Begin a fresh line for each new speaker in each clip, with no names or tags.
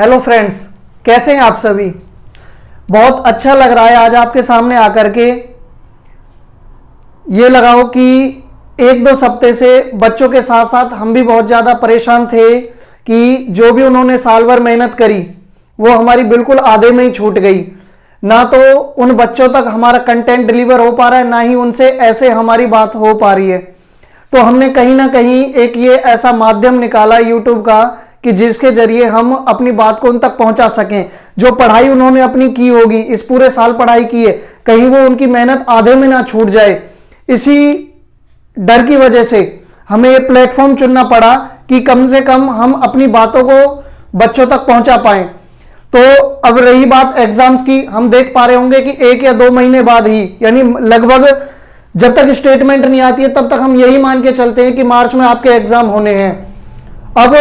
Hello friends, कैसे हैं आप सभी। बहुत अच्छा लग रहा है आज आपके सामने आकर के। ये लगाओ कि एक दो हफ्ते से बच्चों के साथ साथ हम भी बहुत ज़्यादा परेशान थे कि जो भी उन्होंने साल भर मेहनत करी वो हमारी बिल्कुल आधे में ही छूट गई। ना तो उन बच्चों तक हमारा कंटेंट डिलीवर हो पा रहा है, ना ही उनसे ऐसे हमारी बात हो पा रही है। तो हमने कहीं ना कहीं एक ये ऐसा माध्यम निकाला यूट्यूब का कि जिसके जरिए हम अपनी बात को उन तक पहुंचा सकें। जो पढ़ाई उन्होंने अपनी की होगी, इस पूरे साल पढ़ाई की है, कहीं वो उनकी मेहनत आधे में ना छूट जाए, इसी डर की वजह से हमें ये प्लेटफॉर्म चुनना पड़ा कि कम से कम हम अपनी बातों को बच्चों तक पहुंचा पाएं। तो अब रही बात एग्जाम्स की, हम देख पा रहे होंगे कि 1 या 2 महीने बाद ही, यानी लगभग जब तक स्टेटमेंट नहीं आती है तब तक हम यही मान के चलते हैं कि मार्च में आपके एग्जाम होने हैं। अब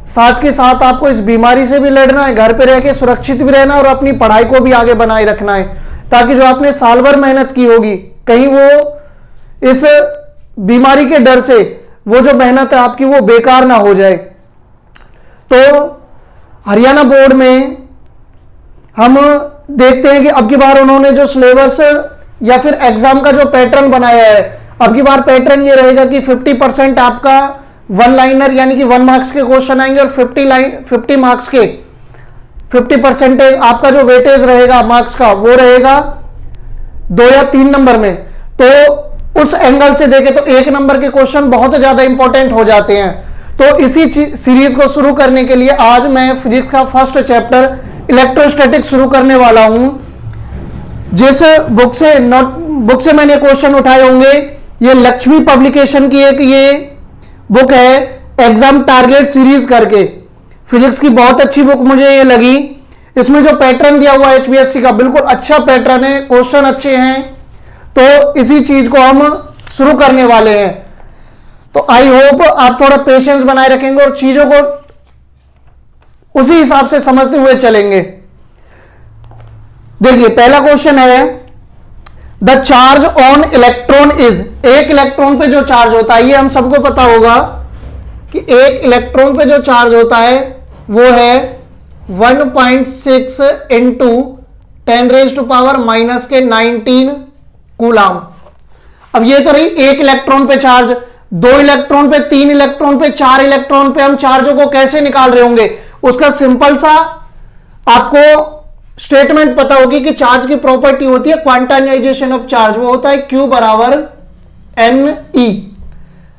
साथ के साथ आपको इस बीमारी से भी लड़ना है, घर पे रह के सुरक्षित भी रहना और अपनी पढ़ाई को भी आगे बनाए रखना है, ताकि जो आपने साल भर मेहनत की होगी कहीं वो इस बीमारी के डर से वो जो मेहनत है आपकी वो बेकार ना हो जाए। तो हरियाणा बोर्ड में हम देखते हैं कि अब की बार उन्होंने जो सिलेबस या फिर एग्जाम का जो पैटर्न बनाया है, अब की बार पैटर्न ये रहेगा कि 50% आपका वन लाइनर यानी कि 1 मार्क्स के क्वेश्चन आएंगे और 50 मार्क्स के 50% आपका जो वेटेज रहेगा मार्क्स का वो रहेगा 2 या 3 नंबर में। तो उस एंगल से देखें तो 1 नंबर के क्वेश्चन बहुत ज्यादा इंपॉर्टेंट हो जाते हैं। तो इसी सीरीज को शुरू करने के लिए आज मैं फिजिक्स का फर्स्ट चैप्टर इलेक्ट्रोस्टैटिक शुरू करने वाला हूं। जिस बुक से मैंने क्वेश्चन उठाए होंगे, ये लक्ष्मी पब्लिकेशन की एक ये बुक है एग्जाम टारगेट सीरीज करके, फिजिक्स की बहुत अच्छी बुक मुझे ये लगी। इसमें जो पैटर्न दिया हुआ है एचपीएससी का बिल्कुल अच्छा पैटर्न है, क्वेश्चन अच्छे हैं। तो इसी चीज को हम शुरू करने वाले हैं। तो आई होप आप थोड़ा पेशेंस बनाए रखेंगे और चीजों को उसी हिसाब से समझते हुए चलेंगे। देखिए पहला क्वेश्चन है, the charge on electron is, एक इलेक्ट्रॉन पे जो चार्ज होता है, ये हम सबको पता होगा कि एक इलेक्ट्रॉन पे जो चार्ज होता है वो है 1.6 इंटू 10⁻⁻⁻19 कूलाम। अब ये तो रही एक इलेक्ट्रॉन पे चार्ज, 2 इलेक्ट्रॉन पे, 3 इलेक्ट्रॉन पे, 4 इलेक्ट्रॉन पे हम चार्जों को कैसे निकाल रहे होंगे, उसका सिंपल सा आपको स्टेटमेंट पता होगी कि चार्ज की प्रॉपर्टी होती है क्वांटाइजेशन ऑफ चार्ज, वो होता है Q बराबर NE।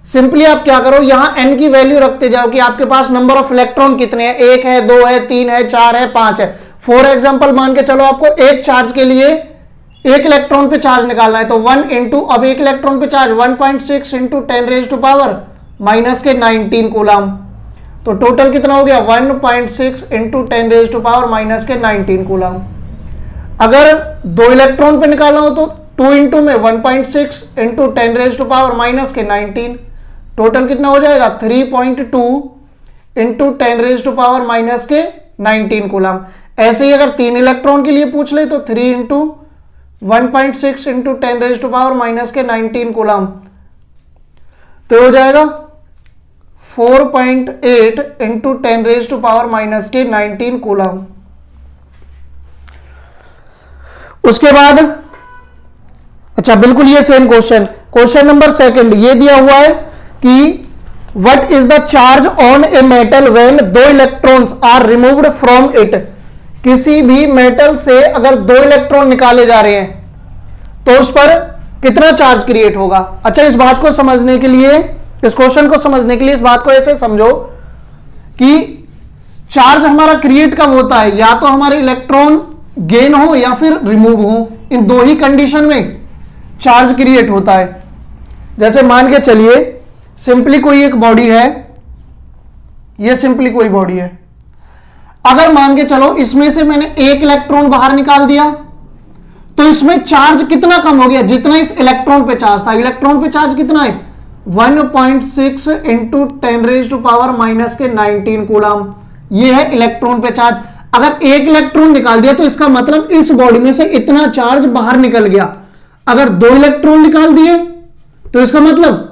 सिंपली आप क्या करो, यहां n की वैल्यू रखते जाओ कि आपके पास नंबर ऑफ इलेक्ट्रॉन कितने हैं, 1 है, 2 है, 3 है, 4 है, 5 है। फॉर एग्जांपल मान के चलो आपको एक चार्ज के लिए एक इलेक्ट्रॉन पे चार्ज निकालना है, तो 1 इंटू, अब एक इलेक्ट्रॉन पे चार्ज 1.6 इंटू 10⁻⁻⁻19 कूलाम। तो टोटल कितना हो गया 1.6 इंटू 10⁻⁻⁻19 कूलाम। अगर 2 इलेक्ट्रॉन पे निकालना हो तो 2 इंटू में 1.6 इंटू 10⁻⁻⁻19, टोटल कितना हो जाएगा 3.2 इंटू 10⁻⁻⁻19 कूलाम। ऐसे ही अगर 3 इलेक्ट्रॉन के लिए पूछ ले तो 3 इंटू 1.6 इंटू 10⁻⁻⁻19 कूलाम, तो हो जाएगा 4.8 इंटू 10⁻⁻⁻19 कूलाम। उसके बाद अच्छा बिल्कुल ये सेम क्वेश्चन नंबर 2 ये दिया हुआ है कि what is the charge on a metal when 2 electrons are removed from it. किसी भी मेटल से अगर 2 इलेक्ट्रॉन निकाले जा रहे हैं तो उस पर कितना चार्ज क्रिएट होगा। अच्छा इस बात को समझने के लिए, इस क्वेश्चन को समझने के लिए इस बात को ऐसे समझो कि चार्ज हमारा क्रिएट कब होता है, या तो हमारे इलेक्ट्रॉन गेन हो या फिर रिमूव हो, इन 2 ही कंडीशन में चार्ज क्रिएट होता है। जैसे मान के चलिए सिंपली कोई एक बॉडी है, ये सिंपली कोई बॉडी है, अगर मान के चलो इसमें से मैंने एक इलेक्ट्रॉन बाहर निकाल दिया तो इसमें चार्ज कितना कम हो गया, जितना इस इलेक्ट्रॉन पे चार्ज था। इलेक्ट्रॉन पे चार्ज कितना है 1.6 इंटू 10⁻⁻⁻19 कूलाम, ये है इलेक्ट्रॉन पे चार्ज। अगर एक इलेक्ट्रॉन निकाल दिया तो इसका मतलब इस बॉडी में से इतना चार्ज बाहर निकल गया। अगर 2 इलेक्ट्रॉन निकाल दिए तो इसका मतलब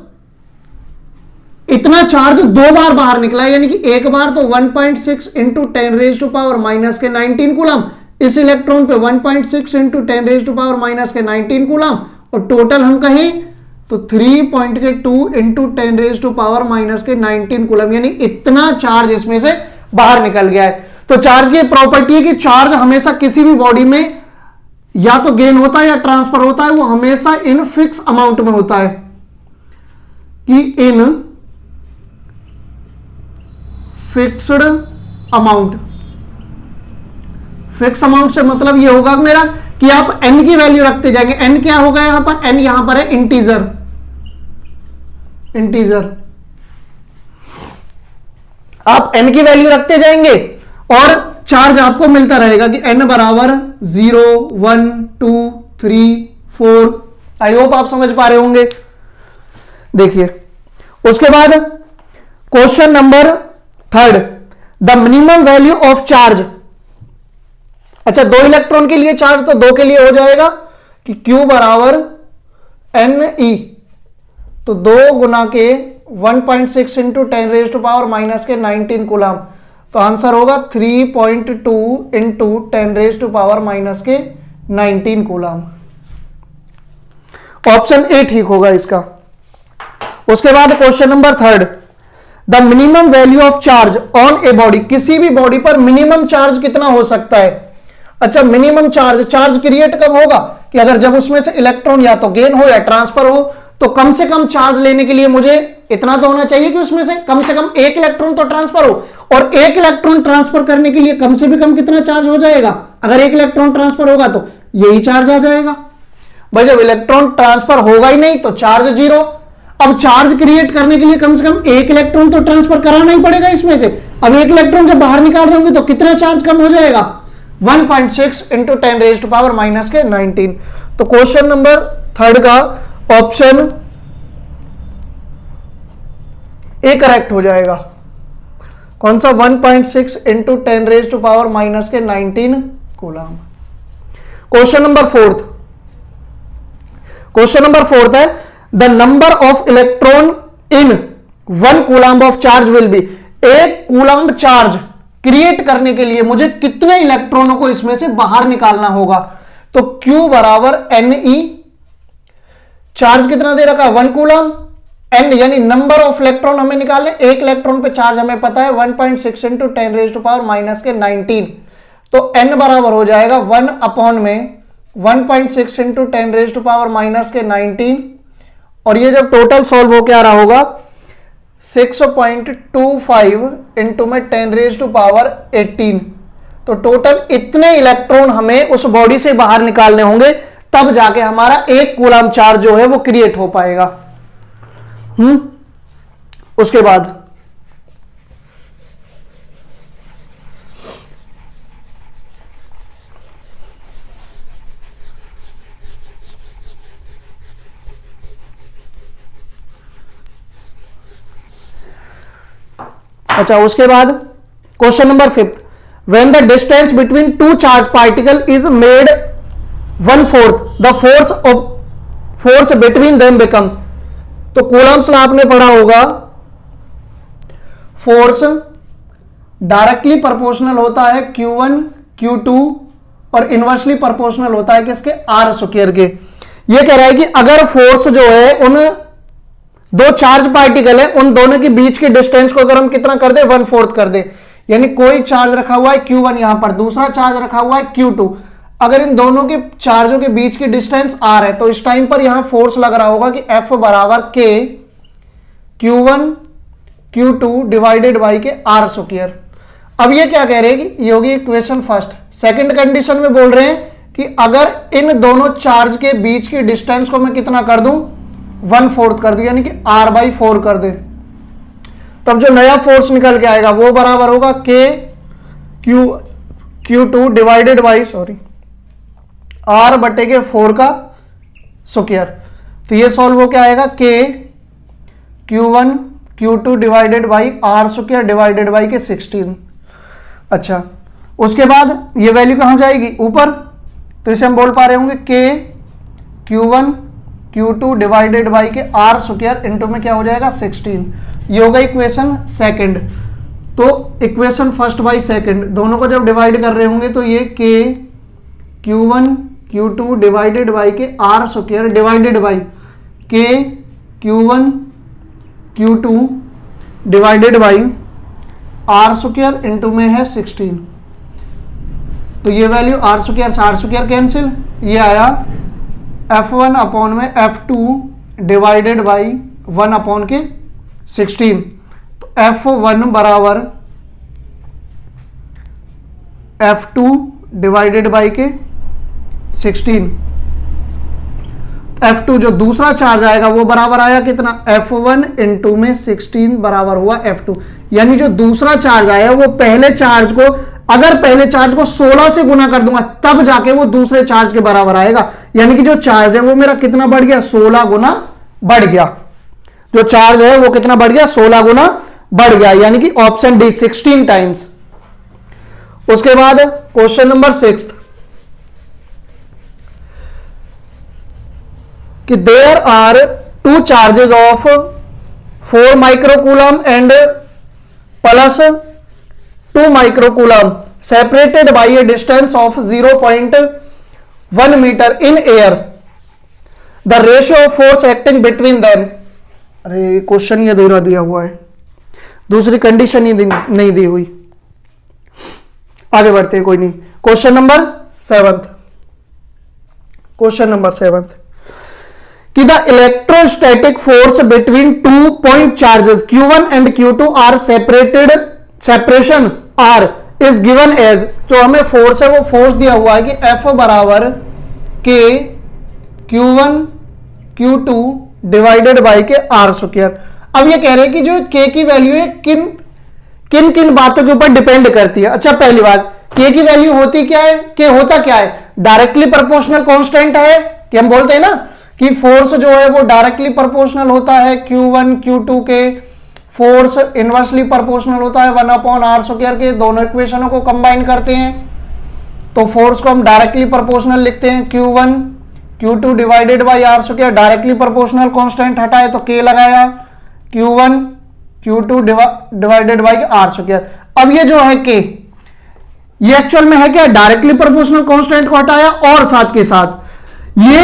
इतना चार्ज दो बार बाहर निकला, यानी कि एक बार तो 1.6 into 10 raise to power minus के 19 कूलम, इस इलेक्ट्रॉन पे 1.6 into 10 raise to power minus के 19 कूलम, और टोटल हम कहें तो 3.2 into 10 raise to power minus के 19 कूलम, यानी इतना चार्ज इसमें से बाहर निकल गया है। तो चार्ज की प्रॉपर्टी है कि चार्ज हमेशा किसी भी बॉडी में या तो गेन होता है या ट्रांसफर होता है, वो हमेशा इन फिक्स अमाउंट में होता है, कि in fixed amount. Fix amount से मतलब ये होगा मेरा कि आप n की वैल्यू रखते जाएंगे। n क्या होगा यहां पर, n यहां पर है इंटीजर, आप n की वैल्यू रखते जाएंगे और चार्ज आपको मिलता रहेगा कि n बराबर 0 1 2 3 4। आई होप आप समझ पा रहे होंगे। देखिए उसके बाद question number 3, the minimum value of charge. अच्छा, 2 इलेक्ट्रॉन के लिए चार्ज तो 2 के लिए हो जाएगा कि Q बराबर Ne, तो 2 गुना के 1.6 into 10 raise to power minus के 19 कूलम, तो आंसर होगा 3.2 into 10 raise to power minus के 19 कूलम। ऑप्शन ए ठीक होगा इसका। उसके बाद question number 3, the minimum value of charge on a body. किसी भी बॉडी पर मिनिमम चार्ज कितना हो सकता है। अच्छा, मिनिमम चार्ज क्रिएट कब होगा कि अगर जब उसमें से इलेक्ट्रॉन या तो गेन हो या ट्रांसफर हो, तो कम से कम चार्ज लेने के लिए मुझे इतना तो होना चाहिए कि उसमें से कम 1 इलेक्ट्रॉन तो ट्रांसफर हो, और 1 इलेक्ट्रॉन ट्रांसफर करने के लिए कम से भी कम कितना चार्ज हो जाएगा। अगर 1 इलेक्ट्रॉन ट्रांसफर होगा तो यही चार्ज आ जाएगा। भाई जब इलेक्ट्रॉन ट्रांसफर होगा ही नहीं तो चार्ज 0। अब चार्ज क्रिएट करने के लिए कम से कम 1 इलेक्ट्रॉन तो ट्रांसफर कराना ही पड़ेगा इसमें से। अब 1 इलेक्ट्रॉन जब बाहर निकाल रहे होंगे तो कितना चार्ज कम हो जाएगा, 1.6 into 10 raise to power minus के 19। तो क्वेश्चन नंबर 3 का ऑप्शन ए करेक्ट हो जाएगा। कौन सा, 1.6 into 10 raise to power minus के 19 कूलम। क्वेश्चन नंबर 4, है the number of electron in 1 coulomb of charge will be. 1 coulomb charge create करने के लिए मुझे कितने इलेक्ट्रॉनों को इसमें से बाहर निकालना होगा। तो Q बराबर Ne, चार्ज कितना दे रखा है 1 कूलम, n यानी नंबर ऑफ इलेक्ट्रॉन हमें निकालने। 1 इलेक्ट्रॉन पे चार्ज हमें पता है 1.6 into 10 raise to power minus के 19, तो n बराबर हो जाएगा 1 अपॉन में 1.6 into 10 raise to power minus के 19, और ये जब टोटल सॉल्व हो के आ रहा होगा 6.25 इंटू में 10 रेज टू पावर 18। तो टोटल इतने इलेक्ट्रॉन हमें उस बॉडी से बाहर निकालने होंगे, तब जाके हमारा 1 कूलम चार्ज जो है वो क्रिएट हो पाएगा। उसके बाद अच्छा, उसके बाद question number 5, when the distance between 2 charge particle is made 1/4 the force between them becomes. तो कूलम्स में आपने पढ़ा होगा फोर्स डायरेक्टली प्रोपोर्शनल होता है Q1 Q2 और इनवर्सली प्रोपोर्शनल होता है किसके, R स्क्वायर के। ये कह रहा है कि अगर फोर्स जो है उन 2 चार्ज पार्टिकल है उन दोनों के बीच के डिस्टेंस को अगर हम कितना कर दे 1/4 कर दे, यानी कोई चार्ज रखा हुआ है Q1, यहां पर दूसरा चार्ज रखा हुआ है Q2, अगर इन दोनों के चार्जों के बीच की डिस्टेंस R है तो इस टाइम पर यहां फोर्स लग रहा होगा कि F बराबर K Q1 Q2 divided by के R स्क्वायर। अब ये क्या कह रहे हैं कि ये होगी इक्वेशन फर्स्ट। सेकंड कंडीशन में बोल रहे हैं कि अगर इन दोनों चार्ज के बीच की डिस्टेंस को मैं कितना कर दूं 1/4 कर दूं, यानी कि R/4 कर दे, तब जो नया फोर्स निकल के आएगा वो बराबर होगा K Q2 divided by R/4 का स्क्वायर। तो ये सॉल्व हो क्या आएगा K Q1 Q2 divided by R square divided by के 16। अच्छा, उसके बाद ये वैल्यू कहां जाएगी ऊपर, तो इसे हम बोल पा रहे होंगे K Q1 Q2 divided by के R स्क्वायर इंटू में क्या हो जाएगा 16। ये होगा इक्वेशन सेकंड। तो इक्वेशन फर्स्ट बाई सेकंड दोनों को जब डिवाइड कर रहे होंगे तो ये K Q1 Q2 divided by K R square divided by K Q1 Q2 divided by R square into में है 16। तो ये वैल्यू आर स्क्वायर कैंसिल, ये आया F1 अपॉन में F2 डिवाइडेड बाई 1 अपॉन के 16। तो F1 बराबर F2 डिवाइडेड बाई के 16। F2 जो दूसरा चार्ज आएगा वो बराबर आया कितना, F1 इंटू में 16 बराबर हुआ F2। यानी जो दूसरा चार्ज आया वो पहले चार्ज को, अगर पहले चार्ज को 16 से गुना कर दूंगा तब जाके वो दूसरे चार्ज के बराबर आएगा। यानी कि जो चार्ज है वो मेरा कितना बढ़ गया, 16 गुना बढ़ गया। जो चार्ज है वो कितना बढ़ गया, 16 गुना बढ़ गया। यानी कि ऑप्शन डी 16 टाइम्स। उसके बाद क्वेश्चन नंबर 6 कि there are two charges of 4 microcoulomb and plus 2 microcoulomb separated by a distance of 0.1 metre in air, the ratio of force acting between them. अरे क्वेश्चन ये अधूरा दिया हुआ है, दूसरी कंडीशन ही नहीं दी हुई। आगे बढ़ते हैं, कोई नहीं। क्वेश्चन नंबर 7, क्वेश्चन नंबर 7 कि the electrostatic force between 2 point charges Q1 and Q2 R separation R is given as. जो हमें फोर्स है वो फोर्स दिया हुआ है कि F बराबर K Q1 Q2 divided by के R स्क्वायर। अब ये कह रहे हैं कि जो K की वैल्यू है किन किन बातों के ऊपर डिपेंड करती है। अच्छा, पहली बात, K की वैल्यू होती क्या है, K होता क्या है, डायरेक्टली प्रोपोर्शनल कांस्टेंट है। कि हम बोलते हैं ना कि फोर्स जो है वो डायरेक्टली प्रोपोर्शनल होता है Q1 Q2 के, फोर्स इनवर्सली प्रोपोर्शनल होता है 1 अपॉन आर स्क्वायर के। दोनों इक्वेशनों को कंबाइन करते हैं तो फोर्स को हम डायरेक्टली प्रोपोर्शनल लिखते हैं, Q1 Q2 divided by R square. Directly proportional constant हटाए तो K लगाया, Q1 Q2 divided by R square. अब ये जो है K, ये एक्चुअल में है क्या, डायरेक्टली प्रोपोर्शनल कांस्टेंट को हटाया और साथ के साथ ये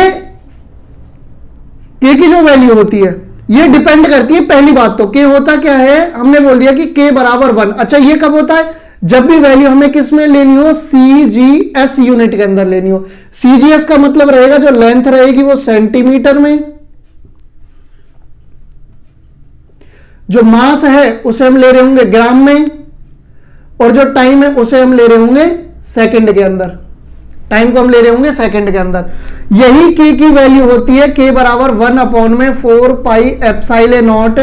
K की जो वैल्यू होती है ये डिपेंड करती है। पहली बात तो K होता क्या है, हमने बोल दिया कि K बराबर 1। अच्छा, ये कब होता है, जब भी वैल्यू हमें किस में लेनी हो, CGS यूनिट के अंदर लेनी हो। CGS का मतलब रहेगा जो लेंथ रहेगी वो सेंटीमीटर में, जो मास है उसे हम ले रहे होंगे ग्राम में, और जो टाइम है उसे हम ले रहे होंगे सेकंड के अंदर। टाइम को हम ले रहे होंगे सेकंड के अंदर। यही K की वैल्यू होती है K बराबर 1 अपॉन में 4 पाई एप्सिलॉन नॉट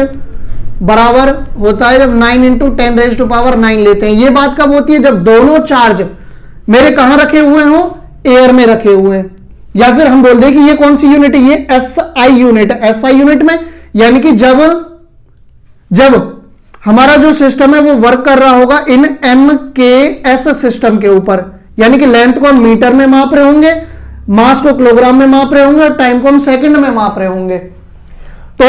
बराबर होता है जब 9 इंटू 10 रेज टू पावर 9 लेते हैं। ये बात कब होती है, जब दोनों चार्ज मेरे कहां रखे हुए हो, एयर में रखे हुए हैं। या फिर हम बोल दें कि ये कौन सी यूनिट है, ये SI यूनिट है। SI यूनिट में यानी कि जब हमारा जो सिस्टम है वो वर्क कर रहा होगा इन MKS सिस्टम के ऊपर, यानी कि लेंथ को हम मीटर में माप रहे होंगे, मास को किलोग्राम में माप रहे होंगे और टाइम को हम सेकंड में माप रहे होंगे। तो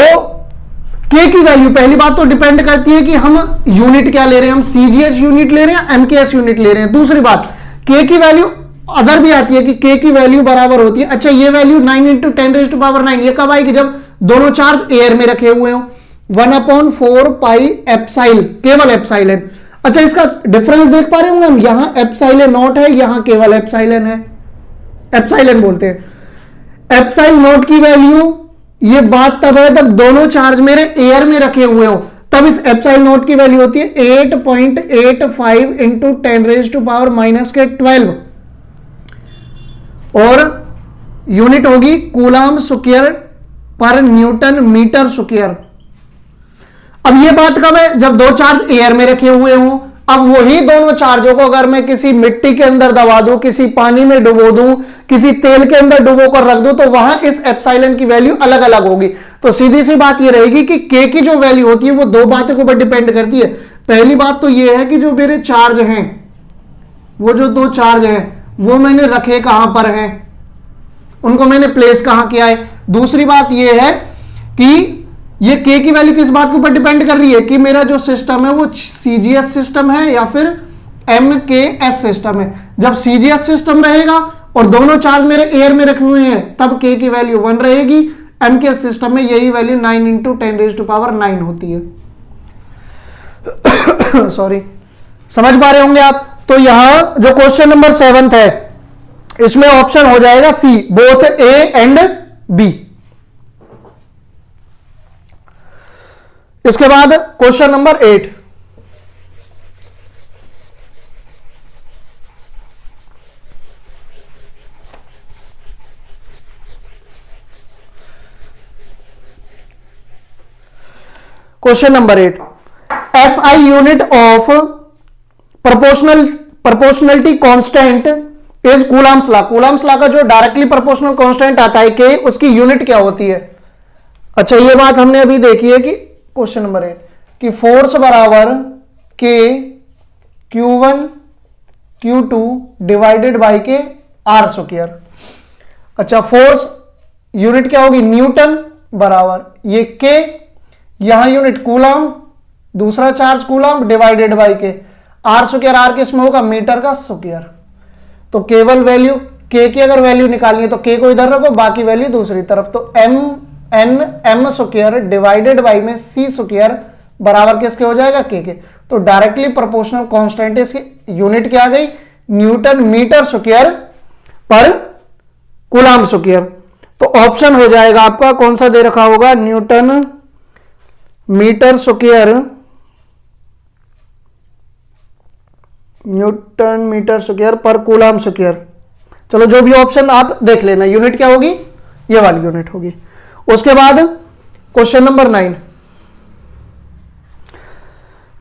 K की वैल्यू पहली बात तो डिपेंड करती है कि हम यूनिट क्या ले रहे हैं, हम CGS यूनिट ले रहे हैं, MKS यूनिट ले रहे हैं। दूसरी बात, K की वैल्यू अदर भी आती है कि K की वैल्यू बराबर होती है। अच्छा, ये value 9 into 10 raise to power 9 ये कब आएगी, जब दोनों चार्ज एयर में रखे हुए हो। 1 अपॉन 4 पाई एप्सिलॉन, केवल एप्सिलॉन। अच्छा, इसका डिफरेंस देख पा रहे होंगे हम, यहां एप्सिलॉन नॉट है, यहां केवल एप्सिलॉन है, एप्सिलॉन बोलते हैं। एप्सिलॉन नॉट की वैल्यू ये बात तब है जब दोनों चार्ज मेरे एयर में रखे हुए हो, तब इस एप्सिलॉन नॉट की वैल्यू होती है 8.85 इंटू 10 रेज टू पावर -12 और यूनिट होगी कूलम स्क्वायर पर न्यूटन मीटर स्क्वायर। अब ये बात कब है, जब दो चार्ज एयर में रखे हुए हों। अब वही दोनों चार्जों को अगर मैं किसी मिट्टी के अंदर दबा दूं, किसी पानी में डुबो दूं, किसी तेल के अंदर डुबो कर रख दूं, तो वहां इस एप्सिलॉन की वैल्यू अलग अलग होगी। तो सीधी सी बात ये रहेगी कि K की जो वैल्यू होती है वो दो बातों के ऊपर डिपेंड करती है। पहली बात तो ये है कि जो मेरे चार्ज हैं, वो जो दो चार्ज हैं वो मैंने रखे कहां पर हैं, उनको मैंने प्लेस कहां किया है। दूसरी बात ये है कि ये k की वैल्यू किस बात के ऊपर डिपेंड कर रही है कि मेरा जो सिस्टम है वो CGS सिस्टम है या फिर MKS सिस्टम है। जब CGS सिस्टम रहेगा और दोनों चार्ज मेरे एयर में रखे हुए हैं तब k की वैल्यू 1 रहेगी। MKS सिस्टम में यही वैल्यू 9 × 10⁹ होती है। सॉरी, समझ पा रहे होंगे आप। तो यहां जो क्वेश्चन नंबर 7 है इसमें ऑप्शन हो जाएगा सी, बोथ A एंड B। इसके बाद question number 8, question number 8, SI unit of proportionality constant is Coulomb's law. Coulomb's law का जो डायरेक्टली प्रोपोर्शनल कांस्टेंट आता है के, उसकी यूनिट क्या होती है? अच्छा, ये बात हमने अभी देखी है कि क्वेश्चन नंबर 8 कि फोर्स बराबर के Q1 Q2 डिवाइडेड बाई के R स्क्वायर। अच्छा, फोर्स यूनिट क्या होगी? न्यूटन बराबर ये के, यहां यूनिट कूलम, दूसरा चार्ज कूलम डिवाइडेड बाई के R स्क्वायर। R किस में होगा? मीटर का स्क्वायर। तो केवल वैल्यू के की अगर वैल्यू निकालनी है तो के को इधर रखो, बाकी वैल्यू दूसरी तरफ। तो m स्क्वायर डिवाइडेड बाई में c स्क्वायर बराबर किसके हो जाएगा? के। तो डायरेक्टली प्रोपोर्शनल कांस्टेंट इसकी यूनिट क्या आ गई? न्यूटन मीटर स्क्वायर पर कूलम स्क्वायर। तो ऑप्शन हो जाएगा आपका कौन सा दे रखा होगा? Newton metre square, newton metre square पर कूलम स्क्वायर। चलो, जो भी ऑप्शन आप देख लेना, यूनिट क्या होगी? ये वाली यूनिट होगी। उसके बाद question number 9,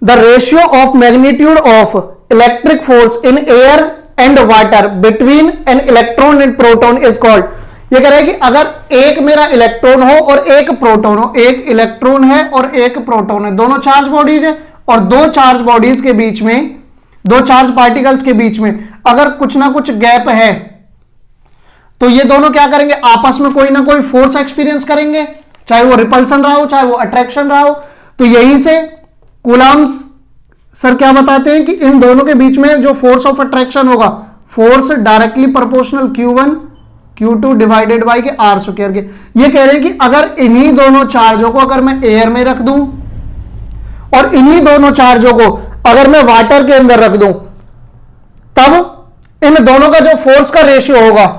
the ratio of magnitude of electric force in air and water between an electron and proton is called. ये कह रहा है कि अगर एक मेरा इलेक्ट्रॉन हो और एक प्रोटॉन हो, एक इलेक्ट्रॉन है और एक प्रोटॉन है, दोनों चार्ज बॉडीज है, और दो चार्ज बॉडीज के बीच में, दो चार्ज पार्टिकल्स के बीच में अगर कुछ ना कुछ गैप है तो ये दोनों क्या करेंगे? आपस में कोई ना कोई फोर्स एक्सपीरियंस करेंगे, चाहे वो रिपल्सन रहा हो चाहे वो अट्रैक्शन रहा हो। तो यहीं से कूलम्स सर क्या बताते हैं कि इन दोनों के बीच में जो फोर्स ऑफ अट्रैक्शन होगा, force directly proportional Q1 Q2 divided by के R स्क्वायर के। ये कह रहे हैं कि अगर इन्हीं दोनों चार्जों को अगर मैं एयर में रख दूं और इन्हीं दोनों चार्जों को अगर मैं वाटर के अंदर रख दूं, तब इन दोनों का जो फोर्स का रेशियो होगा,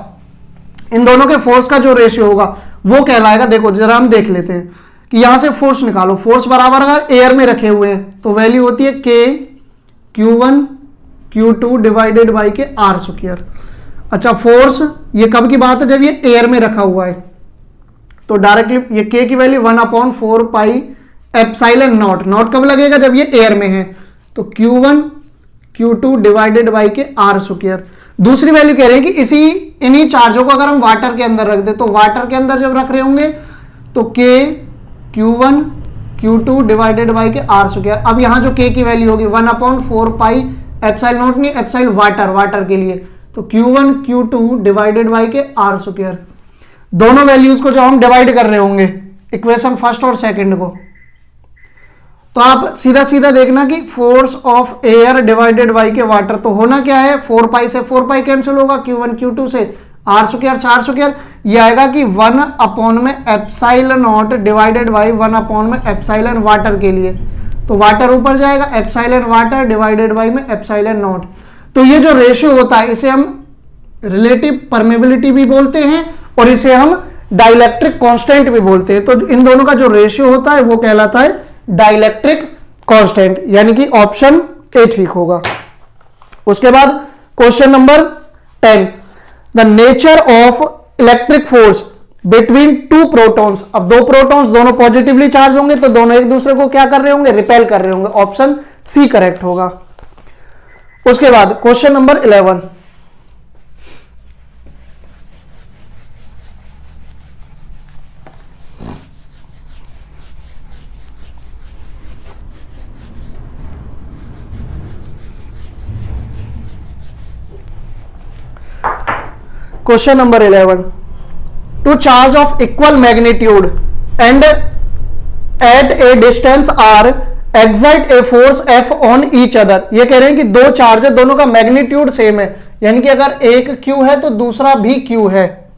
इन दोनों के फोर्स का जो रेशियो होगा वो कहलाएगा। देखो जरा हम देख लेते हैं कि यहां से फोर्स निकालो। फोर्स बराबर अगर एयर में रखे हुए हैं तो वैल्यू होती है के Q1 Q2 डिवाइडेड बाई के R स्क्वायर। अच्छा, फोर्स ये कब की बात है? जब ये एयर में रखा हुआ है। तो डायरेक्टली ये के की value 1/4 pi epsilon not. Not कब लगेगा? जब ये एयर में है। तो Q1 Q2 डिवाइडेड बाई के R स्क्वायर। दूसरी वैल्यू कह रहे हैं कि इन्हीं चार्जों को अगर हम वाटर के अंदर रख दे, तो वाटर के अंदर जब रख रहे होंगे तो के Q1 Q2 डिवाइडेड बाई के R स्क्वायर। अब यहां जो के की वैल्यू होगी 1/4 पाई एप्सिलॉन नॉट, नहीं एप्सिलॉन वाटर के लिए, तो Q1 Q2 डिवाइडेड बाई के R स्क्वायर। दोनों वैल्यूज को जब हम डिवाइड कर रहे होंगे इक्वेशन फर्स्ट और सेकंड को, तो आप सीधा सीधा देखना कि force of air divided by के वाटर, तो होना क्या है? 4 पाई से 4 पाई कैंसिल होगा, Q1 Q2 से R स्क्वायर 4 स्क्वायर। ये आएगा कि 1 में एप्सिलॉन नॉट डिवाइडेड बाई 1 में एप्सिलॉन वाटर के लिए। तो वाटर ऊपर जाएगा, एप्सिलॉन वाटर डिवाइडेड बाई में एप्सिलॉन नॉट। तो ये जो रेशियो होता है इसे हम रिलेटिव परमेबिलिटी भी बोलते हैं और इसे हम डाइलेक्ट्रिक कांस्टेंट भी बोलते हैं। तो इन दोनों का जो रेशियो होता है वो कहलाता है डाइलेक्ट्रिक कांस्टेंट, यानी कि ऑप्शन ए ठीक होगा। उसके बाद question number 10, the nature of electric force between two protons. अब दो प्रोटॉन्स दोनों पॉजिटिवली चार्ज होंगे तो दोनों एक दूसरे को क्या कर रहे होंगे? रिपेल कर रहे होंगे। ऑप्शन सी करेक्ट होगा। उसके बाद question number 11, question number 11, two charge of equal magnitude and at a distance R excite a force F on each other. ये कह रहे हैं कि दो चार्ज है, दोनों का मैग्नीट्यूड सेम है, यानी कि अगर एक क्यू है तो दूसरा भी क्यू है,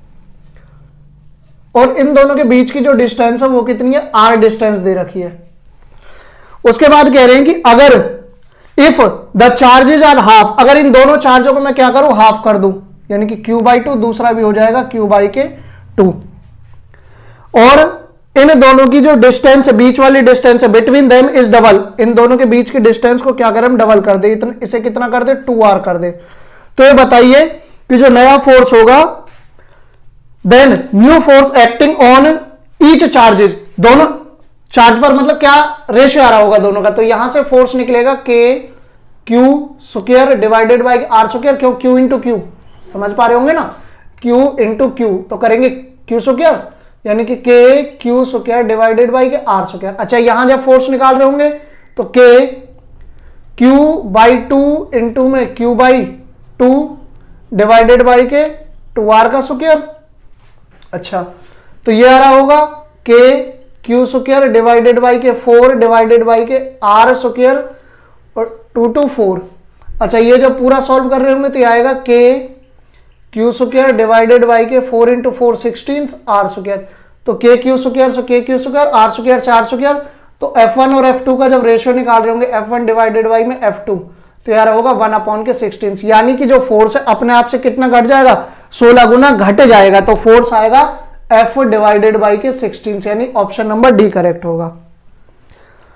और इन दोनों के बीच की जो डिस्टेंस है वो कितनी है, आर डिस्टेंस दे रखी है। उसके बाद कह रहे हैं कि अगर if the charges are half, अगर इन दोनों चार्जों को मैं क्या करूं, हाफ कर दूं, यानी कि Q/2, दूसरा भी हो जाएगा Q/2, और इन दोनों की जो डिस्टेंस है, बीच वाली डिस्टेंस है बिटवीन देम इज डबल, इन दोनों के बीच की डिस्टेंस को क्या करें, हम डबल कर दे, इसे कितना कर दे, 2r कर दे। तो ये बताइए कि जो नया फोर्स होगा, then new force acting on each charges, दोनों चार्ज पर मतलब क्या रेशियो आ रहा होगा दोनों का, तो यहां से फोर्स निकलेगा Q² डिवाइडेड बाई R², क्यों Q इंटू क्यू, समझ पा रहे होंगे ना, Q इंटू क्यू, तो करेंगे Q², यानी कि Q² डिवाइडेड बाई R²। अच्छा, यहां जब फोर्स निकाल रहे होंगे तो Q/2 इंटू में Q/2 डिवाइडेड बाई 2r²। अच्छा, तो ये आ रहा होगा Q² divided by 4 divided by R² और 2 to 4। अच्छा, ये जब पूरा सॉल्व कर रहे होंगे तो ये आएगा Q² divided by 4 into 4 16 R², तो Q² से Q² R² से R², तो F1 और F2 का जब रेशियो निकाल रहे होंगे F1 डिवाइडेड बाई में F2, तो यार होगा 1/16, यानी कि जो फोर्स है अपने आप से कितना घट जाएगा, 16 गुना घट जाएगा, तो फोर्स आएगा F डिवाइडेड बाई 16, यानी ऑप्शन नंबर डी करेक्ट होगा।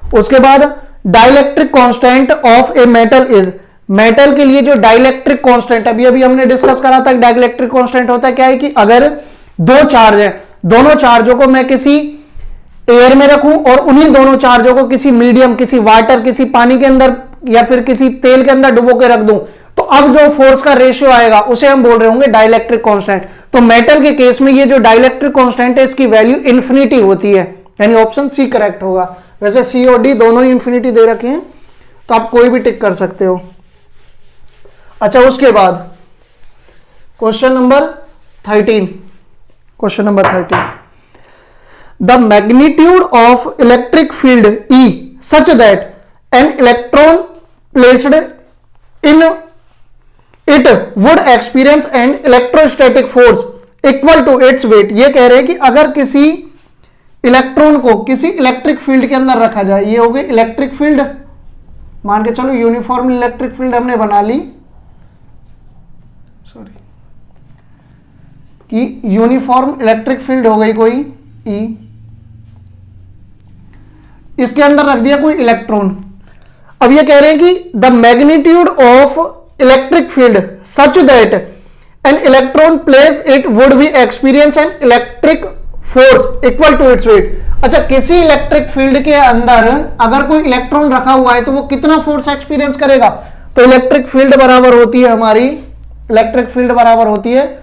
उसके बाद dielectric constant of a metal is, metal के लिए जो डाइलेक्ट्रिक कांस्टेंट, अभी हमने डिस्कस करा था, डाइलेक्ट्रिक कांस्टेंट होता है क्या है कि अगर दो चार्ज है, दोनों चार्जों को मैं किसी एयर में रखूं और उन्हीं दोनों चार्जों को किसी मीडियम, किसी वाटर, किसी पानी के अंदर या फिर किसी तेल के अंदर डुबो के रख दूं, तो अब जो फोर्स का रेशियो आएगा उसे हम बोल रहे होंगे डाइलेक्ट्रिक कांस्टेंट। तो मेटल के केस में ये जो डाइलेक्ट्रिक कांस्टेंट है इसकी वैल्यू इंफिनिटी होती है, यानी ऑप्शन सी करेक्ट होगा। वैसे सी और डी दोनों ही इंफिनिटी दे रखे हैं, तो आप कोई भी टिक कर सकते हो। अच्छा, उसके बाद question number 13, question number 13, the magnitude of electric field E such that an electron placed in it would experience an electrostatic force equal to its weight. ये कह रहे हैं कि अगर किसी इलेक्ट्रॉन को किसी इलेक्ट्रिक फील्ड के अंदर रखा जाए, ये हो गई इलेक्ट्रिक फील्ड, मान के चलो यूनिफॉर्म इलेक्ट्रिक फील्ड हमने बना ली, सॉरी, कि यूनिफॉर्म इलेक्ट्रिक फील्ड हो गई कोई E, इसके अंदर रख दिया कोई इलेक्ट्रॉन। अब ये कह रहे हैं कि the magnitude of electric field such that an electron place it would be experience an electric force equal to its weight. अच्छा, किसी इलेक्ट्रिक फील्ड के अंदर अगर कोई इलेक्ट्रॉन रखा हुआ है तो वो कितना फोर्स एक्सपीरियंस करेगा, तो इलेक्ट्रिक फील्ड बराबर होती है हमारी, इलेक्ट्रिक फील्ड बराबर होती है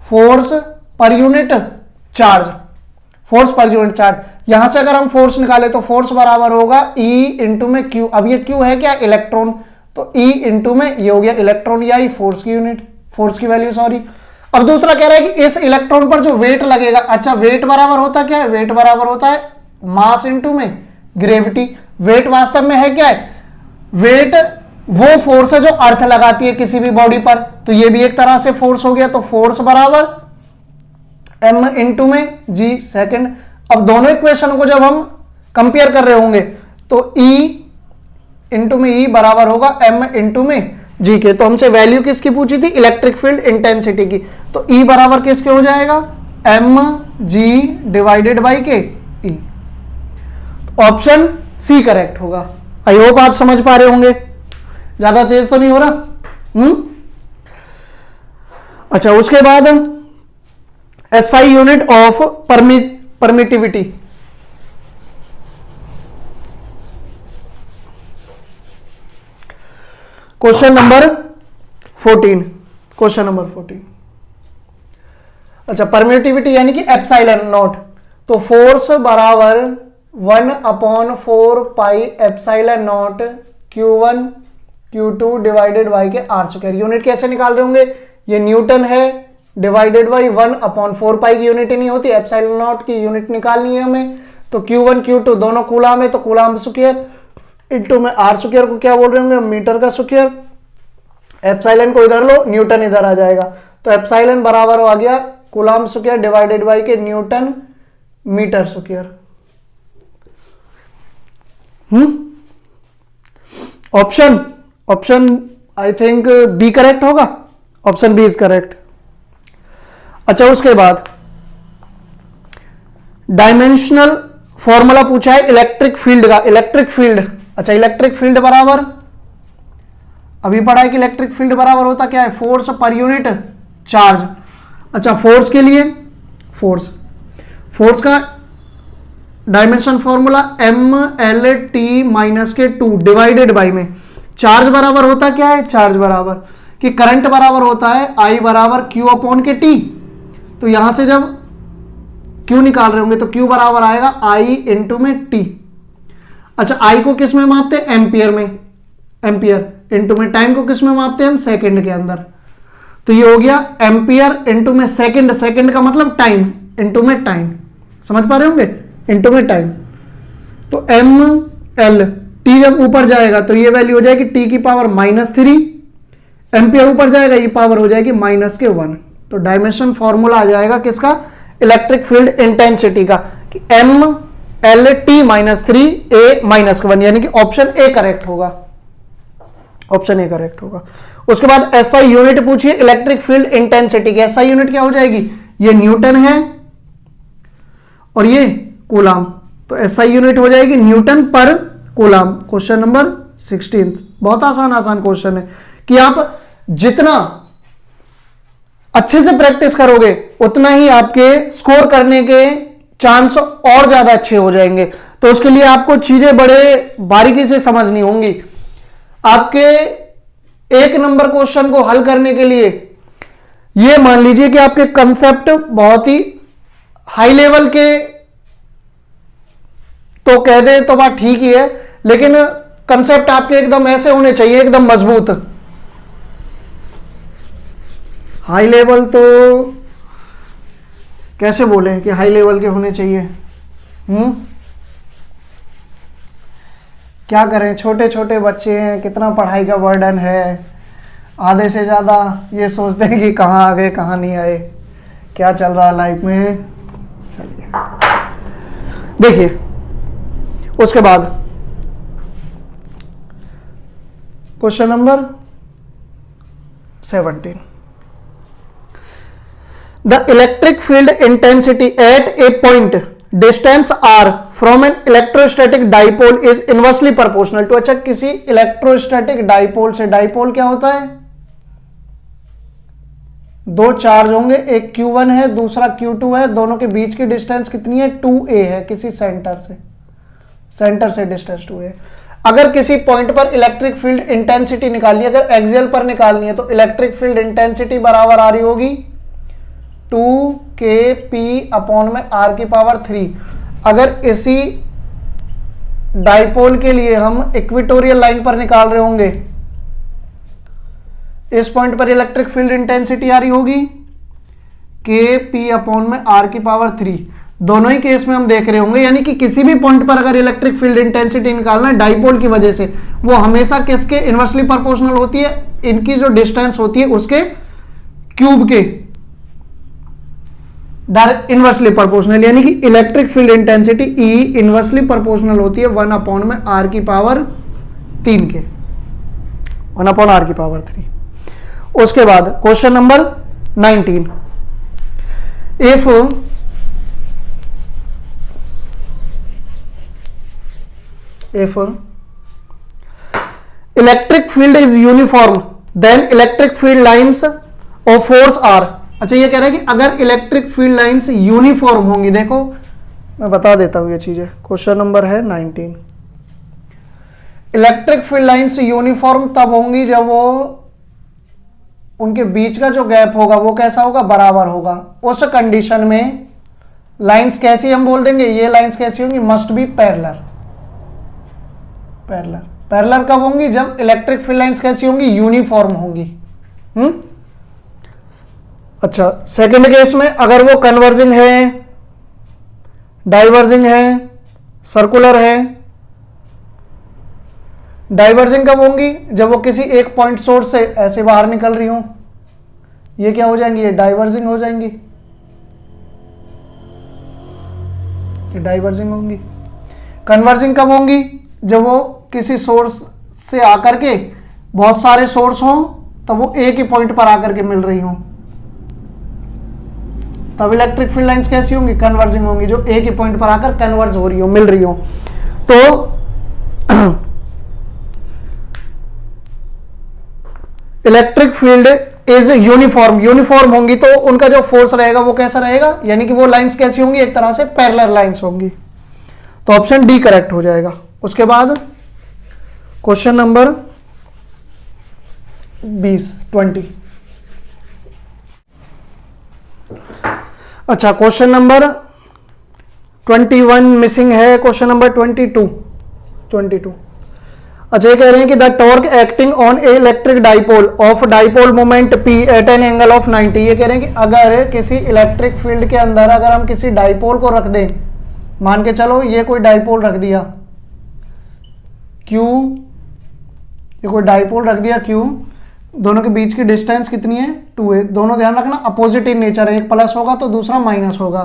force per unit charge, force per unit charge. यहां से अगर हम फोर्स निकाले तो फोर्स बराबर होगा E इंटू में Q। अब ये Q है क्या, इलेक्ट्रॉन, तो E इंटू में ये हो गया इलेक्ट्रॉन या फोर्स की यूनिट, फोर्स की वैल्यू, सॉरी। अब दूसरा कह रहा है कि इस इलेक्ट्रॉन पर जो वेट लगेगा, अच्छा वेट बराबर होता क्या है, वेट बराबर होता है मास इंटू में ग्रेविटी। वेट वास्तव में है क्या है, वेट वो फोर्स है जो अर्थ लगाती है किसी भी बॉडी पर, तो ये भी एक तरह से फोर्स हो गया, तो फोर्स बराबर m इंटू में g सेकेंड। अब दोनों इक्वेशन को जब हम कंपेयर कर रहे होंगे तो E इंटू में E बराबर होगा m इंटू में g के। तो हमसे वैल्यू किसकी पूछी थी, इलेक्ट्रिक फील्ड इंटेंसिटी की, तो E बराबर किसके हो जाएगा, mg डिवाइडेड बाई के E। ऑप्शन सी करेक्ट होगा। आई होप आप समझ पा रहे होंगे, ज्यादा तेज तो नहीं हो रहा। अच्छा, उसके बाद SI unit of permittivity, question number 14, question number 14। अच्छा, परमिटिविटी यानी कि एप्सिलॉन नॉट, तो फोर्स बराबर 1/4 pi epsilon not Q1 Q2 divided by के R²। यूनिट कैसे निकाल रहे होंगे, ये न्यूटन है, डिवाइडेड बाई 1/4 पाई की यूनिट ही नहीं होती, एप्सिलॉन नॉट की यूनिट निकालनी है हमें, तो Q1 Q2 दोनों कूलाम है, तो कूलाम स्क्वायर इंटू में R स्क्वायर को क्या बोल रहे होंगे, मीटर का स्क्वायर। एप्सिलॉन को इधर लो, न्यूटन इधर आ जाएगा, तो एप्सिलॉन बराबर आ गया कूलाम स्क्वायर डिवाइडेड बाई के newton metre square. Option I think B correct होगा, ऑप्शन बी इज करेक्ट। अच्छा, उसके बाद डायमेंशनल फॉर्मूला पूछा है इलेक्ट्रिक फील्ड का। इलेक्ट्रिक फील्ड, अच्छा इलेक्ट्रिक फील्ड बराबर, अभी पढ़ा है कि इलेक्ट्रिक फील्ड बराबर होता क्या है, फोर्स पर यूनिट चार्ज। अच्छा, फोर्स के लिए फोर्स का dimension formula mL/t-2 divided by में चार्ज बराबर होता क्या है, चार्ज बराबर कि करंट बराबर होता है I बराबर Q अपॉन के T। तो यहां से जब Q निकाल रहे होंगे तो Q बराबर आएगा I इंटू में T। अच्छा, I को किस में मापते हैं, एम्पियर में, एम्पियर इंटू में टाइम को किस में मापते हैं हम, सेकंड के अंदर। तो ये हो गया एम्पियर इंटू में सेकंड, सेकंड का मतलब टाइम इंटू में टाइम, समझ पा रहे होंगे, इंटू में टाइम। तो mL, जब ऊपर जाएगा तो ये वैल्यू हो जाएगी t की पावर -3, एम्पियर ऊपर जाएगा ये पावर हो जाएगी -1। तो डायमेंशन फॉर्मूला आ जाएगा किसका, इलेक्ट्रिक फील्ड इंटेंसिटी का, कि mL/t-3 A-1, यानी कि ऑप्शन ए करेक्ट होगा, ऑप्शन ए करेक्ट होगा। उसके बाद SI यूनिट पूछिए इलेक्ट्रिक फील्ड इंटेंसिटी की। SI यूनिट क्या हो जाएगी, ये न्यूटन है और ये कूलाम, तो SI यूनिट हो जाएगी न्यूटन पर कूलाम। क्वेश्चन नंबर 16, बहुत आसान क्वेश्चन है कि आप जितना अच्छे से प्रैक्टिस करोगे उतना ही आपके स्कोर करने के चांस और ज्यादा अच्छे हो जाएंगे। तो उसके लिए आपको चीजें बड़े बारीकी से समझनी होंगी। आपके एक नंबर क्वेश्चन को हल करने के लिए यह मान लीजिए कि आपके कंसेप्ट बहुत ही हाई लेवल के तो कह दे तो बात ठीक ही है, लेकिन कंसेप्ट आपके एकदम ऐसे होने चाहिए, एकदम मजबूत। हाई लेवल तो कैसे बोले कि हाई लेवल के होने चाहिए, क्या करें, छोटे छोटे बच्चे हैं, कितना पढ़ाई का बर्डन है, आधे से ज़्यादा ये सोचते हैं कि कहाँ आ गए कहाँ नहीं आए, क्या चल रहा है लाइफ में। चलिए देखिए, उसके बाद question number 17, the electric field intensity at a point distance r from an electrostatic dipole is inversely proportional to. अच्छा, किसी इलेक्ट्रोस्टैटिक डाइपोल से, डाइपोल क्या होता है, दो चार्ज होंगे, एक Q1 है दूसरा Q2 है, दोनों के बीच की डिस्टेंस कितनी है, 2a है, किसी सेंटर से डिस्टेंस 2a। अगर किसी पॉइंट पर इलेक्ट्रिक फील्ड इंटेंसिटी निकालनी है, अगर एक्सियल पर निकालनी है, तो इलेक्ट्रिक फील्ड इंटेंसिटी बराबर आ रही होगी 2kp अपॉन में r की पावर 3। अगर इसी डाइपोल के लिए हम इक्वेटोरियल लाइन पर निकाल रहे होंगे, इस पॉइंट पर इलेक्ट्रिक फील्ड इंटेंसिटी आ रही होगी kp अपॉन में r की पावर 3। दोनों ही केस में हम देख रहे होंगे, यानी कि किसी भी पॉइंट पर अगर इलेक्ट्रिक फील्ड इंटेंसिटी निकालना है डाइपोल की वजह से, वो हमेशा किसके इनवर्सली प्रोपोर्शनल होती है, इनकी जो डिस्टेंस होती है उसके क्यूब के डायरेक्ट इनवर्सली प्रोपोर्शनल, यानी कि electric field intensity E inversely proportional होती है 1 अपॉन में r की पावर 3 के, 1 अपॉन r की पावर 3। उसके बाद question number 19, if electric field is uniform then electric field lines of force are. अच्छा, ये कह रहा है कि अगर इलेक्ट्रिक फील्ड लाइंस यूनिफॉर्म होंगी, देखो मैं बता देता हूं ये चीजें, क्वेश्चन नंबर है 19। इलेक्ट्रिक फील्ड लाइंस यूनिफॉर्म तब होंगी जब वो उनके बीच का जो गैप होगा वो कैसा होगा, बराबर होगा। उस कंडीशन में लाइंस कैसी हम बोल देंगे, ये लाइंस कैसी होंगी, मस्ट बी पैरेलल। पैरेलल कब होंगी, जब इलेक्ट्रिक फील्ड लाइंस कैसी होंगी, यूनिफॉर्म होंगी। अच्छा, सेकंड केस में अगर वो कन्वर्जिंग है, डाइवर्जिंग है सर्कुलर है। डाइवर्जिंग कब होंगी? जब वो किसी एक पॉइंट सोर्स से ऐसे बाहर निकल रही हो, ये क्या हो जाएंगी? ये डाइवर्जिंग हो जाएंगी, ये डाइवर्जिंग होंगी। कन्वर्जिंग कब होंगी? जब वो किसी सोर्स से आकर के बहुत सारे सोर्स हों, तब वो एक ही पॉइंट पर आकर के मिल रही हों, तब इलेक्ट्रिक फील्ड लाइंस कैसी होंगी? कन्वर्जिंग होंगी, जो एक ही पॉइंट पर आकर कन्वर्ज हो रही हो, मिल रही हो। तो electric field is uniform, uniform होंगी तो उनका जो फोर्स रहेगा वो कैसा रहेगा? यानी कि वो लाइंस कैसी होंगी? एक तरह से पैरेलल लाइंस होंगी। तो ऑप्शन डी करेक्ट हो जाएगा। उसके बाद क्वेश्चन नंबर 20। अच्छा, क्वेश्चन नंबर 21 मिसिंग है, क्वेश्चन नंबर 22। अच्छा, ये कह रहे हैं कि the torque acting on a electric dipole of dipole moment P at an angle of 90। ये कह रहे हैं कि अगर किसी इलेक्ट्रिक फील्ड के अंदर अगर हम किसी डाइपोल को रख दें, मान के चलो ये कोई डाइपोल रख दिया Q, ये कोई डाइपोल रख दिया Q, दोनों के बीच की डिस्टेंस कितनी है? 2 है। दोनों ध्यान रखना अपोजिट इन नेचर है, एक प्लस होगा तो दूसरा माइनस होगा।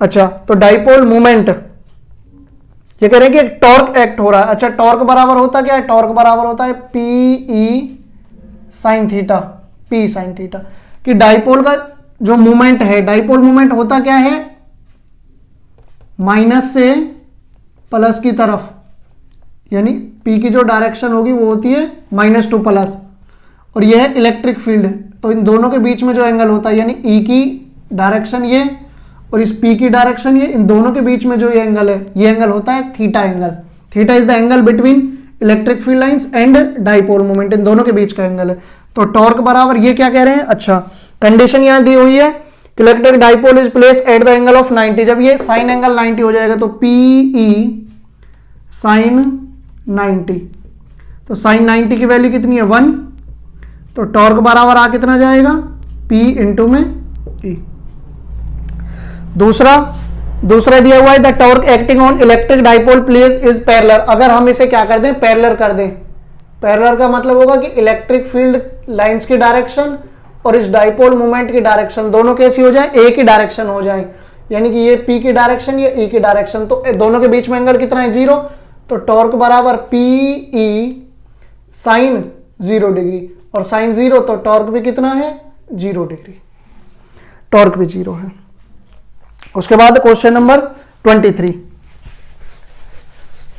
अच्छा, तो डाइपोल मोमेंट, ये कह रहे हैं कि एक टॉर्क एक्ट हो रहा है। अच्छा, टॉर्क बराबर होता क्या है? टॉर्क बराबर होता है PE sine theta, P sine theta. कि डाइपोल का जो मोमेंट है, डाइपोल मोमेंट होता क्या है? माइनस से प्लस की तरफ, यानी P की जो डायरेक्शन होगी वो होती है -2 प्लस, और यह है इलेक्ट्रिक फील्ड। तो इन दोनों के बीच में जो एंगल होता है, यानी E की डायरेक्शन ये और इस P की डायरेक्शन ये, इन दोनों के बीच में जो ये एंगल है, ये एंगल होता है theta angle. Theta is the angle between electric field lines and dipole moment, इन दोनों के बीच का एंगल है। तो टॉर्क बराबर ये क्या कह रहे हैं? अच्छा, कंडीशन यहां दी हुई है, electric dipole is place at the angle of 90। जब ये साइन एंगल 90 हो जाएगा तो PE साइन 90, तो साइन 90 की वैल्यू कितनी है? 1। तो टॉर्क बराबर आ कितना जाएगा? P इंटू में E। दूसरा दिया हुआ है the torque acting on electric dipole place is parallel. अगर हम इसे क्या कर दें? पैरेलल कर दें। पैरेलल का मतलब होगा कि इलेक्ट्रिक फील्ड लाइंस की डायरेक्शन और इस डाइपोल मोमेंट की डायरेक्शन दोनों कैसी हो जाए? एक ही डायरेक्शन हो जाए, यानी कि ये P की डायरेक्शन, ये E की डायरेक्शन, तो दोनों के बीच में एंगल कितना है? 0। तो टॉर्क बराबर PE साइन 0 डिग्री, और साइन 0 तो टॉर्क भी कितना है? 0 डिग्री, टॉर्क भी 0 है। उसके बाद question number 23।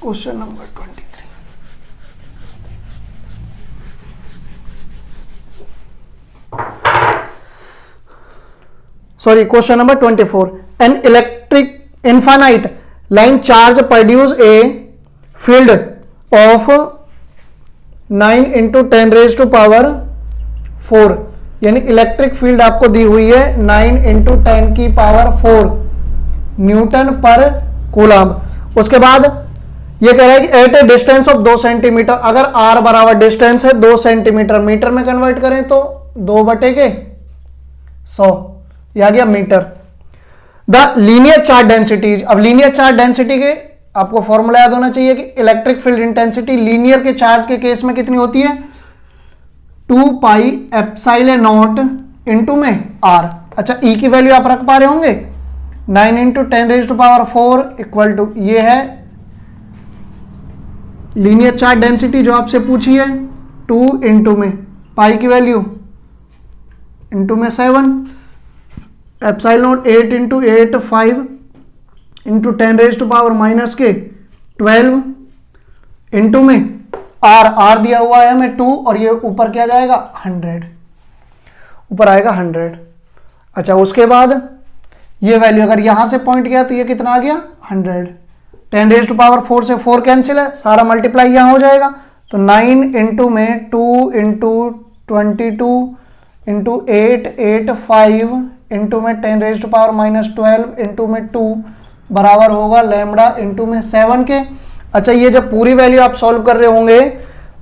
Question number 23, sorry, question number 24। An electric infinite line charge produce a field of 9 × 10⁴, यानी इलेक्ट्रिक फील्ड आपको दी हुई है 9 × 10⁴ न्यूटन पर कूलम्ब। उसके बाद ये कह रहा है कि at a distance of 2 centimetre, अगर r बराबर डिस्टेंस है 2 सेंटीमीटर, मीटर में कन्वर्ट करें तो 2/100, यह आ गया metre. The linear charge density, अब लीनियर चार्ज डेंसिटी के आपको फॉर्मूला याद होना चाहिए कि इलेक्ट्रिक फील्ड इंटेंसिटी लीनियर के चार्ज के केस में कितनी होती है? 2πε0 इंटू में r। अच्छा, E की वैल्यू आप रख पा रहे होंगे, 9 × 10⁴ इक्वल टू, ये है लीनियर चार्ज डेंसिटी जो आपसे पूछी है, 2 इंटू में पाई की वैल्यू इंटू में 7, ε0 8 × 8 5 इंटू 10⁻⁻12 इंटू में r दिया हुआ है हमें 2, और ये ऊपर क्या जाएगा? 100, ऊपर आएगा 100। अच्छा, उसके बाद ये वैल्यू अगर यहां से पॉइंट गया तो ये कितना आ गया? 100। 10⁴ से 4 कैंसिल है, सारा मल्टीप्लाई यहां हो जाएगा, तो 9 इंटू में 2 इंटू 22 इंटू 8 8 5 इंटू में 10⁻⁻12 इंटू में 2 बराबर होगा लैम्बडा इंटू में 7 के। अच्छा, ये जब पूरी वैल्यू आप सॉल्व कर रहे होंगे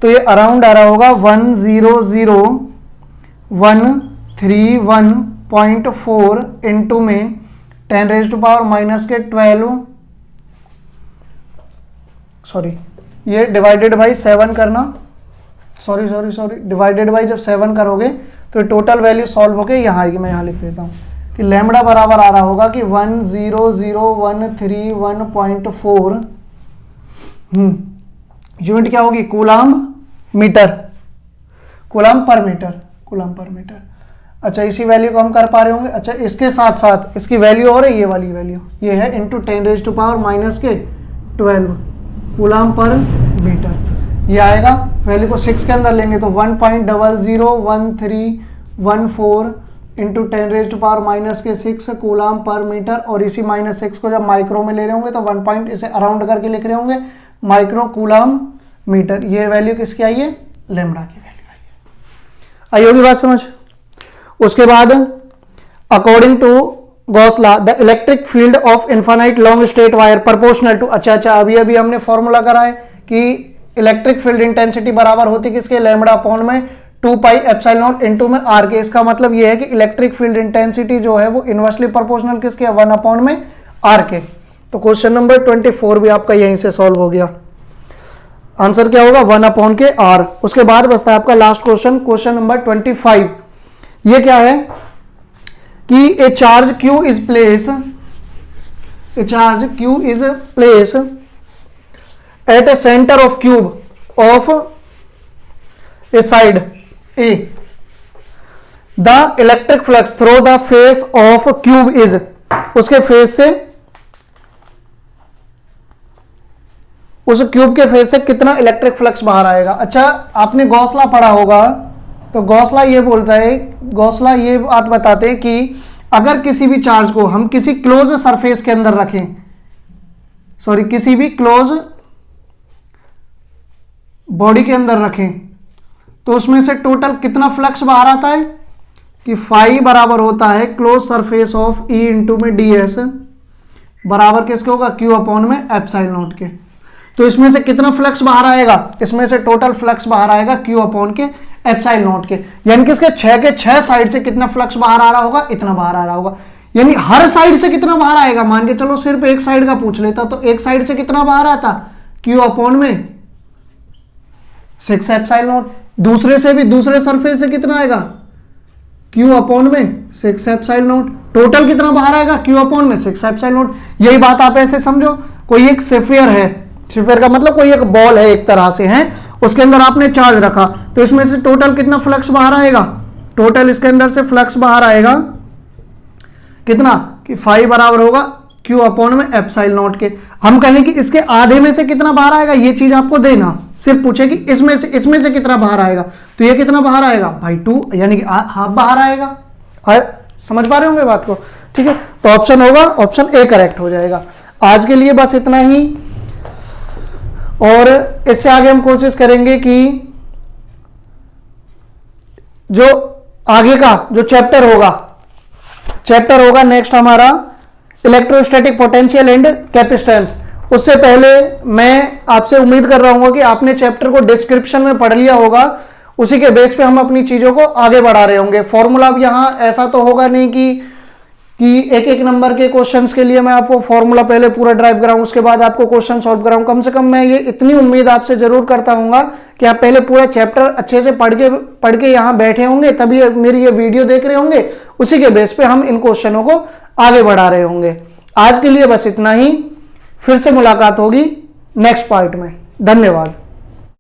तो ये अराउंड आ रहा होगा 100,131.4 इंटू में 10⁻⁻12 सॉरी, ये डिवाइडेड बाई 7 करना, सॉरी डिवाइडेड बाई जब 7 करोगे तो टोटल वैल्यू सॉल्व होके यहाँ आएगी। मैं यहाँ लिख देता हूँ कि लैम्बडा बराबर आ रहा होगा कि 1001314 यूनिट क्या होगी, कूलाम पर मीटर। अच्छा, इसी वैल्यू को हम कर पा रहे होंगे। अच्छा, इसके साथ साथ इसकी वैल्यू और है, ये वाली वैल्यू ये है इंटू 10⁻⁻12 कूलाम पर मीटर। ये आएगा, वैल्यू को 6 के अंदर लेंगे तो 1.001314 इंटू 10⁻⁻6 कूलाम पर मीटर, और इसी -6 को जब माइक्रो में ले रहे होंगे तो 1 पॉइंट इसे अराउंड करके लिख रहे होंगे माइक्रो कूलाम मीटर। ये वैल्यू किसकी आई है, लैम्बडा की वैल्यू आई होगी बात समझ। उसके बाद according to Gauss law the electric field of infinite long straight wire proportional to, अच्छा अभी हमने फॉर्मूला करा है कि इलेक्ट्रिक फील्ड इंटेंसिटी बराबर होती किसके, लैम्बडा अपॉन में 2 पाई एप्सिलॉन नॉट इनटू में आर के। इसका मतलब ये है कि इलेक्ट्रिक फील्ड इंटेंसिटी जो है वो इनवर्सली प्रोपोर्शनल किसके, 1 अपॉन में आर के। तो क्वेश्चन नंबर 24 भी आपका यहीं से सॉल्व हो गया। आंसर क्या होगा, 1 अपॉन के आर। उसके बाद बचता है आपका लास्ट क्वेश्चन, क्वेश्चन नंबर 25। ये क्या है कि ए charge Q is place at A centre of cube of A side A, the electric flux through the face of cube is, उसके फेस से, उस क्यूब के फेस से कितना इलेक्ट्रिक फ्लक्स बाहर आएगा। अच्छा, आपने गॉस लॉ पढ़ा होगा, तो गॉस लॉ ये बोलता है, गॉस लॉ ये बात बताते हैं कि अगर किसी भी चार्ज को हम किसी क्लोज सरफेस के अंदर रखें, सॉरी किसी भी क्लोज बॉडी के अंदर रखें, तो उसमें से टोटल कितना फ्लक्स बाहर आता है कि फाई बराबर होता है close surface of E into में डी एस बराबर किसके होगा, क्यू अपॉन में एप्सिलॉन नॉट के। तो इसमें से कितना फ्लक्स बाहर आएगा, इसमें से टोटल फ्लक्स बाहर आएगा क्यू अपॉन के एप्सिलॉन नॉट के, यानी कि इसके 6 के 6 साइड से कितना फ्लक्स बाहर आ रहा होगा, इतना बाहर आ रहा होगा। यानी हर साइड से कितना बाहर आएगा, मान के चलो सिर्फ एक साइड का पूछ लेता तो एक साइड से कितना बाहर आता, क्यू अपॉन में 6 एप्सिलॉन नॉट। दूसरे से भी, दूसरे सरफेस से कितना आएगा, क्यू अपॉन में 6 एप्सिलॉन नॉट। टोटल कितना बाहर आएगा, क्यू अपॉन में 6 एप्सिलॉन नॉट। यही बात आप ऐसे समझो, कोई एक स्फीयर है, स्फीयर का मतलब कोई एक बॉल है एक तरह से है, उसके अंदर आपने चार्ज रखा, तो इसमें से टोटल कितना फ्लक्स बाहर आएगा, टोटल इसके अंदर से फ्लक्स बाहर आएगा कितना कि फाई बराबर होगा क्यू अपॉन में एप्सिलॉन नॉट के। हम कहें कि इसके आधे में से कितना बाहर आएगा, ये चीज आपको देना, सिर्फ पूछे कि इसमें से कितना बाहर आएगा, तो ये कितना बाहर आएगा भाई 2, यानी कि हाफ बाहर आएगा। समझ पा रहे होंगे बात को, ठीक है। तो ऑप्शन होगा, ऑप्शन ए करेक्ट हो जाएगा। आज के लिए बस इतना ही, और इससे आगे हम कोशिश करेंगे कि जो आगे का जो चैप्टर होगा नेक्स्ट हमारा इलेक्ट्रोस्टैटिक पोटेंशियल एंड कैपेसिटेंस। उससे पहले मैं आपसे उम्मीद कर रहा हूं कि आपने चैप्टर को डिस्क्रिप्शन में पढ़ लिया होगा, उसी के बेस पे हम अपनी चीजों को आगे बढ़ा रहे होंगे। फॉर्मूला अब यहां ऐसा तो होगा नहीं कि एक एक नंबर के क्वेश्चंस के लिए मैं आपको फॉर्मूला पहले पूरा ड्राइव कराऊं, उसके बाद आपको क्वेश्चन सॉल्व कराऊं। कम से कम मैं ये इतनी उम्मीद आपसे जरूर करता हूंगा कि आप पहले पूरा चैप्टर अच्छे से पढ़ के यहां बैठे होंगे, तभी मेरी ये वीडियो देख रहे होंगे, उसी के बेस पे हम इन क्वेश्चनों को आगे बढ़ा रहे होंगे। आज के लिए बस इतना ही, फिर से मुलाकात होगी नेक्स्ट पार्ट में। धन्यवाद।